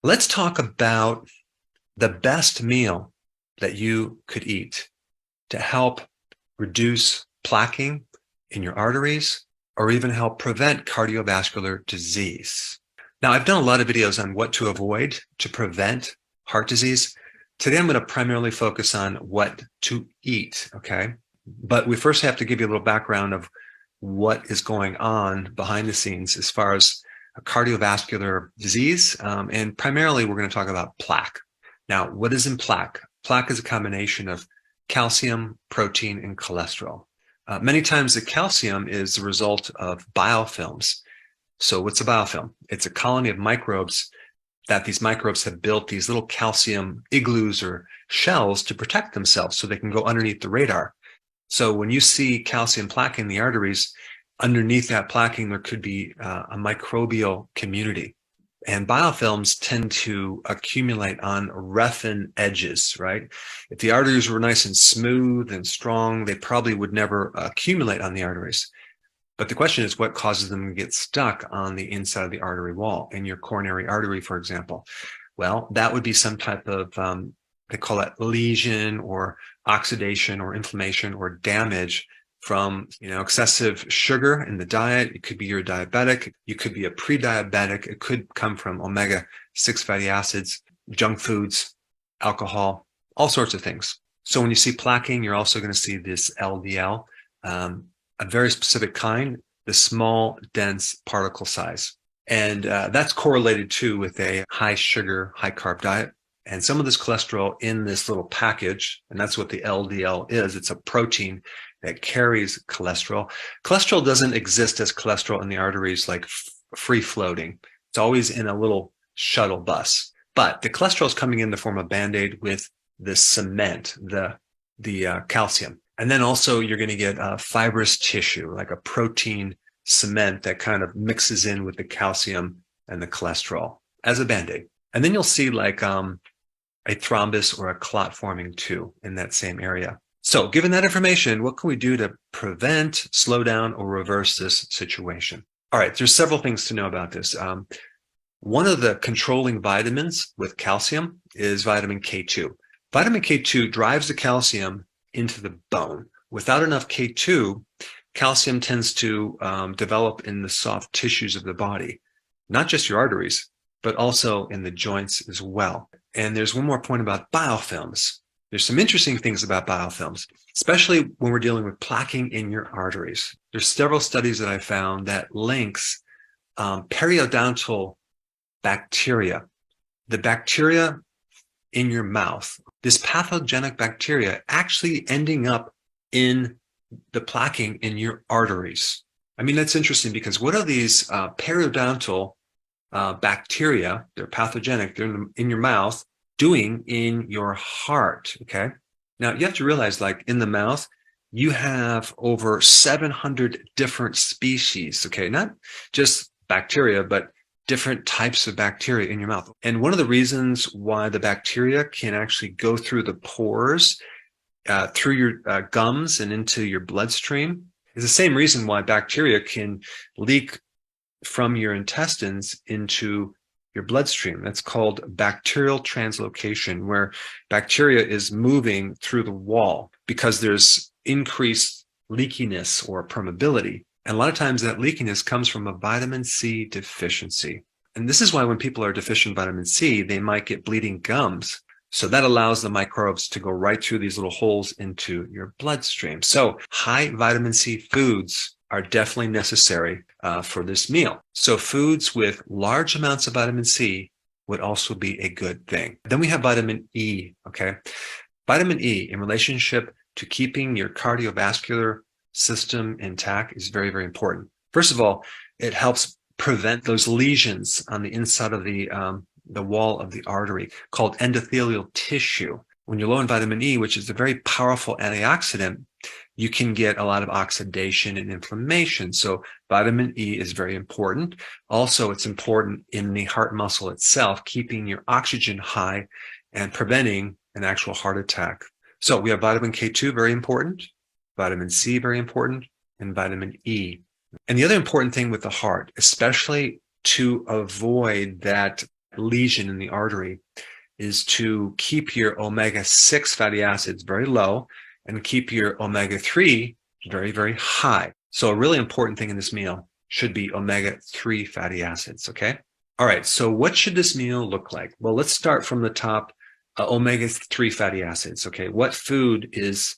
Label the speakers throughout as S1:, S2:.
S1: Let's talk about the best meal that you could eat to help reduce plaquing in your arteries or even help prevent cardiovascular disease. Now, I've done a lot of videos on what to avoid to prevent heart disease. Today, I'm going to primarily focus on what to eat, okay? But we first have to give you a little background of what is going on behind the scenes as far as cardiovascular disease. And primarily, we're going to talk about plaque. Now, what is in plaque? Plaque is a combination of calcium, protein, and cholesterol. Many times the calcium is the result of biofilms. So what's a biofilm? It's a colony of microbes that these microbes have built these little calcium igloos or shells to protect themselves so they can go underneath the radar. So when you see calcium plaque in the arteries, underneath that plaquing, there could be a microbial community. And biofilms tend to accumulate on roughened edges, right? If the arteries were nice and smooth and strong, they probably would never accumulate on the arteries. But the question is, what causes them to get stuck on the inside of the artery wall, in your coronary artery, for example? Well, that would be some type of, they call it lesion or oxidation or inflammation or damage from excessive sugar in the diet. It could be you're diabetic. You could be a pre-diabetic. It could come from omega-6 fatty acids, junk foods, alcohol, all sorts of things. So when you see plaquing, you're also going to see this LDL, a very specific kind, the small, dense particle size. And that's correlated too with a high sugar, high carb diet. And some of this cholesterol in this little package, and that's what the LDL is. It's a protein that carries cholesterol. Cholesterol doesn't exist as cholesterol in the arteries like free floating. It's always in a little shuttle bus. But the cholesterol is coming in the form of Band-Aid with the cement, the calcium. And then also you're going to get fibrous tissue, like a protein cement that kind of mixes in with the calcium and the cholesterol as a Band-Aid. And then you'll see like a thrombus or a clot forming too in that same area. So given that information, what can we do to prevent, slow down, or reverse this situation? All right, there's several things to know about this. One of the controlling vitamins with calcium is vitamin K2. Vitamin K2 drives the calcium into the bone. Without enough K2, calcium tends to develop in the soft tissues of the body, not just your arteries, but also in the joints as well. And there's one more point about biofilms. There's some interesting things about biofilms, especially when we're dealing with plaquing in your arteries. There's several studies that I found that links periodontal bacteria, the bacteria in your mouth, this pathogenic bacteria actually ending up in the plaquing in your arteries. I mean, that's interesting because what are these periodontal bacteria? They're pathogenic. They're in your mouth, doing in your heart. Okay. Now you have to realize, like in the mouth, you have over 700 different species. Okay. Not just bacteria, but different types of bacteria in your mouth. And one of the reasons why the bacteria can actually go through the pores, through your gums and into your bloodstream is the same reason why bacteria can leak from your intestines into your bloodstream. That's called bacterial translocation, where bacteria is moving through the wall because there's increased leakiness or permeability. And a lot of times that leakiness comes from a vitamin C deficiency. And this is why when people are deficient in vitamin C, they might get bleeding gums. So that allows the microbes to go right through these little holes into your bloodstream. So high vitamin C foods are definitely necessary for this meal. So foods with large amounts of vitamin C would also be a good thing. Then we have vitamin E, okay? Vitamin E in relationship to keeping your cardiovascular system intact is very, very important. First of all, it helps prevent those lesions on the inside of the wall of the artery called endothelial tissue. When you're low in vitamin E, which is a very powerful antioxidant, you can get a lot of oxidation and inflammation. So vitamin E is very important. Also, it's important in the heart muscle itself, keeping your oxygen high and preventing an actual heart attack. So we have vitamin K2, very important, vitamin C, very important, and vitamin E. And the other important thing with the heart, especially to avoid that lesion in the artery is to keep your omega-6 fatty acids very low and keep your omega-3 very, very high. So a really important thing in this meal should be omega-3 fatty acids, okay? All right, so what should this meal look like? Well, let's start from the top, omega-3 fatty acids, okay? What food is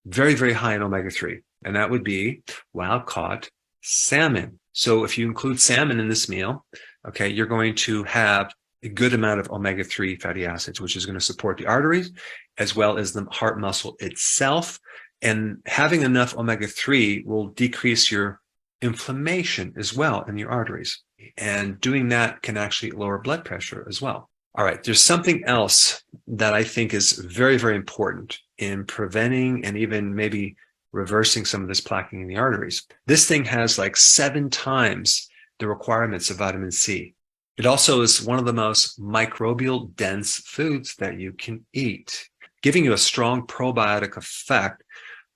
S1: very, very high in omega-3? And that would be wild-caught salmon. So if you include salmon in this meal, okay, you're going to have a good amount of omega-3 fatty acids, which is going to support the arteries as well as the heart muscle itself. And having enough omega-3 will decrease your inflammation as well in your arteries. And doing that can actually lower blood pressure as well. All right, there's something else that I think is very, very important in preventing and even maybe reversing some of this plaquing in the arteries. This thing has like 7 times the requirements of vitamin C. It also is one of the most microbial dense foods that you can eat, giving you a strong probiotic effect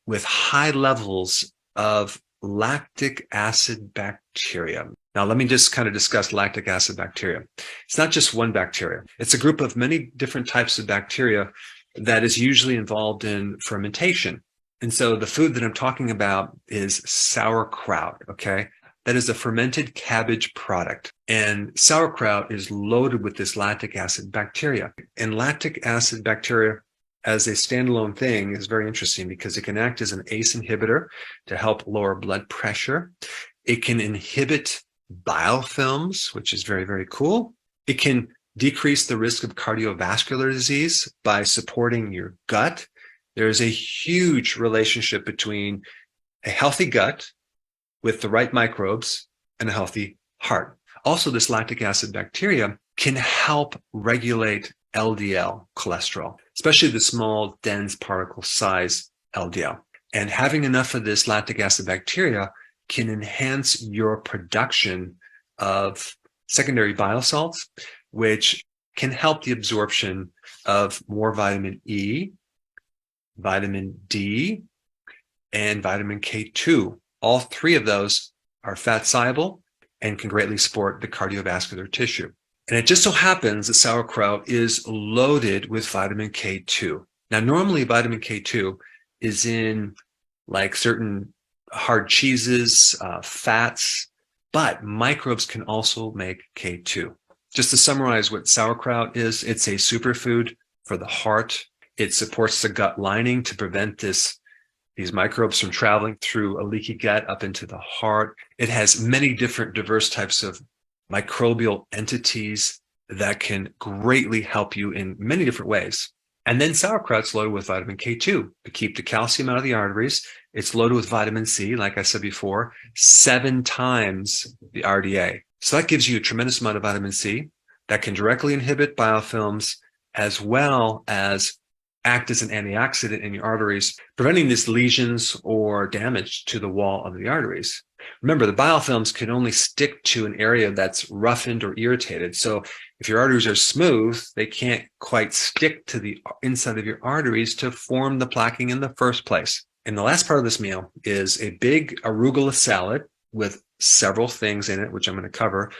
S1: with high levels of lactic acid bacteria. Now, let me just kind of discuss lactic acid bacteria. It's not just one bacteria. It's a group of many different types of bacteria that is usually involved in fermentation. And so the food that I'm talking about is sauerkraut, okay? That is a fermented cabbage product. And sauerkraut is loaded with this lactic acid bacteria. And lactic acid bacteria as a standalone thing is very interesting because it can act as an ACE inhibitor to help lower blood pressure. It can inhibit biofilms, which is very, very cool. It can decrease the risk of cardiovascular disease by supporting your gut. There is a huge relationship between a healthy gut with the right microbes and a healthy heart. Also, this lactic acid bacteria can help regulate LDL cholesterol, especially the small, dense particle size LDL. And having enough of this lactic acid bacteria can enhance your production of secondary bile salts, which can help the absorption of more vitamin E, vitamin D, and vitamin K2. All 3 of those are fat soluble and can greatly support the cardiovascular tissue. And it just so happens that sauerkraut is loaded with vitamin K2. Now, normally vitamin K2 is in like certain hard cheeses, fats, but microbes can also make K2. Just to summarize what sauerkraut is, it's a superfood for the heart. It supports the gut lining to prevent these microbes from traveling through a leaky gut up into the heart. It has many different diverse types of microbial entities that can greatly help you in many different ways. And then sauerkraut's loaded with vitamin K2 to keep the calcium out of the arteries. It's loaded with vitamin C, like I said before, 7 times the RDA. So that gives you a tremendous amount of vitamin C that can directly inhibit biofilms as well as act as an antioxidant in your arteries, preventing these lesions or damage to the wall of the arteries. Remember, the biofilms can only stick to an area that's roughened or irritated. So if your arteries are smooth, they can't quite stick to the inside of your arteries to form the plaquing in the first place. And the last part of this meal is a big arugula salad with several things in it, which I'm going to cover.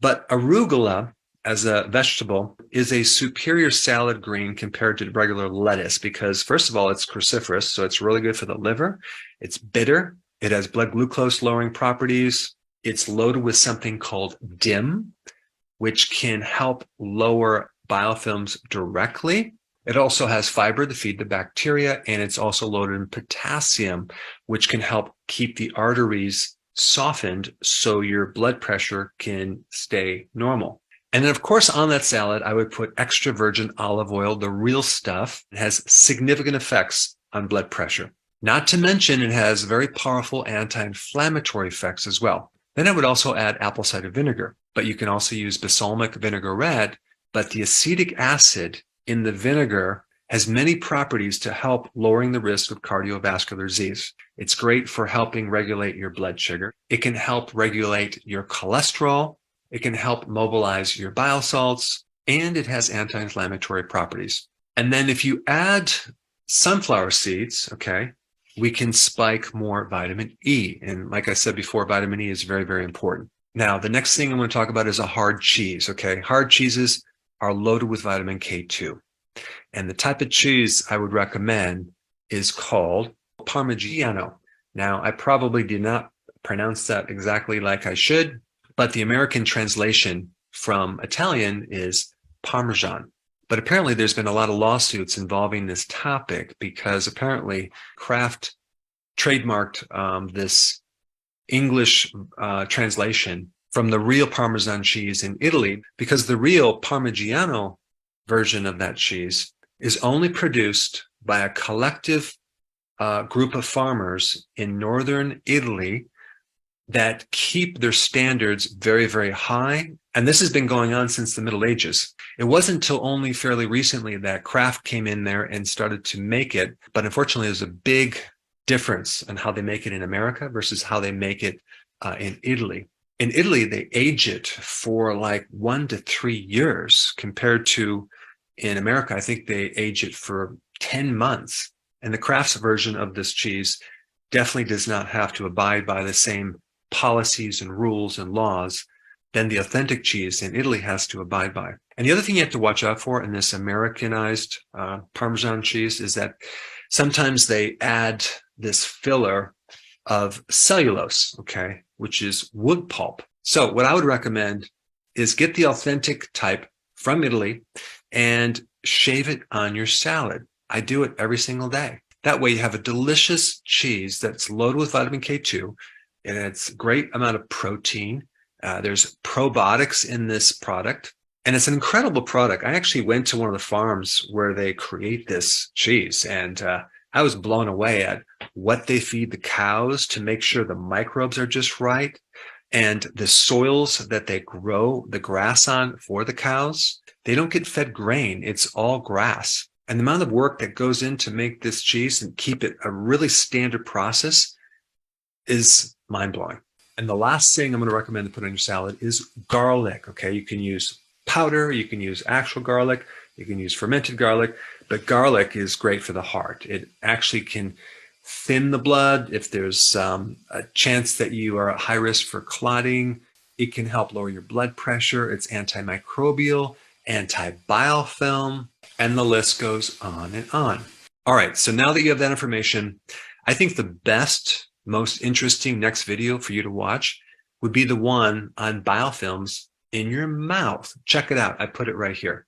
S1: But arugula as a vegetable is a superior salad green compared to regular lettuce because, first of all, it's cruciferous, so it's really good for the liver. It's bitter. It has blood glucose lowering properties. It's loaded with something called DIM, which can help lower biofilms directly. It also has fiber to feed the bacteria, and it's also loaded in potassium, which can help keep the arteries softened so your blood pressure can stay normal. And then, of course, on that salad, I would put extra virgin olive oil, the real stuff. It has significant effects on blood pressure. Not to mention, it has very powerful anti-inflammatory effects as well. Then I would also add apple cider vinegar, but you can also use balsamic vinaigrette. But the acetic acid in the vinegar has many properties to help lowering the risk of cardiovascular disease. It's great for helping regulate your blood sugar. It can help regulate your cholesterol. It can help mobilize your bile salts, and it has anti-inflammatory properties. And then if you add sunflower seeds, okay, we can spike more vitamin E. And like I said before, vitamin E is very, very important. Now, the next thing I'm going to talk about is a hard cheese, okay? Hard cheeses are loaded with vitamin K2. And the type of cheese I would recommend is called Parmigiano. Now, I probably did not pronounce that exactly like I should, but the American translation from Italian is Parmesan. But apparently there's been a lot of lawsuits involving this topic because apparently Kraft trademarked this English translation from the real Parmesan cheese in Italy, because the real Parmigiano version of that cheese is only produced by a collective group of farmers in northern Italy that keep their standards very, very high. And this has been going on since the Middle Ages. It wasn't until only fairly recently that Kraft came in there and started to make it. But unfortunately, there's a big difference in how they make it in America versus how they make it in Italy. In Italy, they age it for like 1 to 3 years compared to in America. I think they age it for 10 months. And the Kraft's version of this cheese definitely does not have to abide by the same policies and rules and laws than the authentic cheese in Italy has to abide by. And the other thing you have to watch out for in this Americanized Parmesan cheese is that sometimes they add this filler of cellulose, okay, which is wood pulp. So what I would recommend is get the authentic type from Italy and shave it on your salad. I do it every single day. That way you have a delicious cheese that's loaded with vitamin K2, and it's a great amount of protein. There's probiotics in this product, and it's an incredible product. I actually went to one of the farms where they create this cheese, and I was blown away at what they feed the cows to make sure the microbes are just right, and the soils that they grow the grass on for the cows. They don't get fed grain. It's all grass. And the amount of work that goes in to make this cheese and keep it a really standard process is mind-blowing. And the last thing I'm going to recommend to put on your salad is garlic. Okay, you can use powder, you can use actual garlic, you can use fermented garlic, but garlic is great for the heart. It actually can thin the blood. If there's a chance that you are at high risk for clotting, it can help lower your blood pressure. It's antimicrobial, anti-biofilm, and the list goes on and on. All right, so now that you have that information, I think the best, most interesting next video for you to watch would be the one on biofilms in your mouth. Check it out. I put it right here.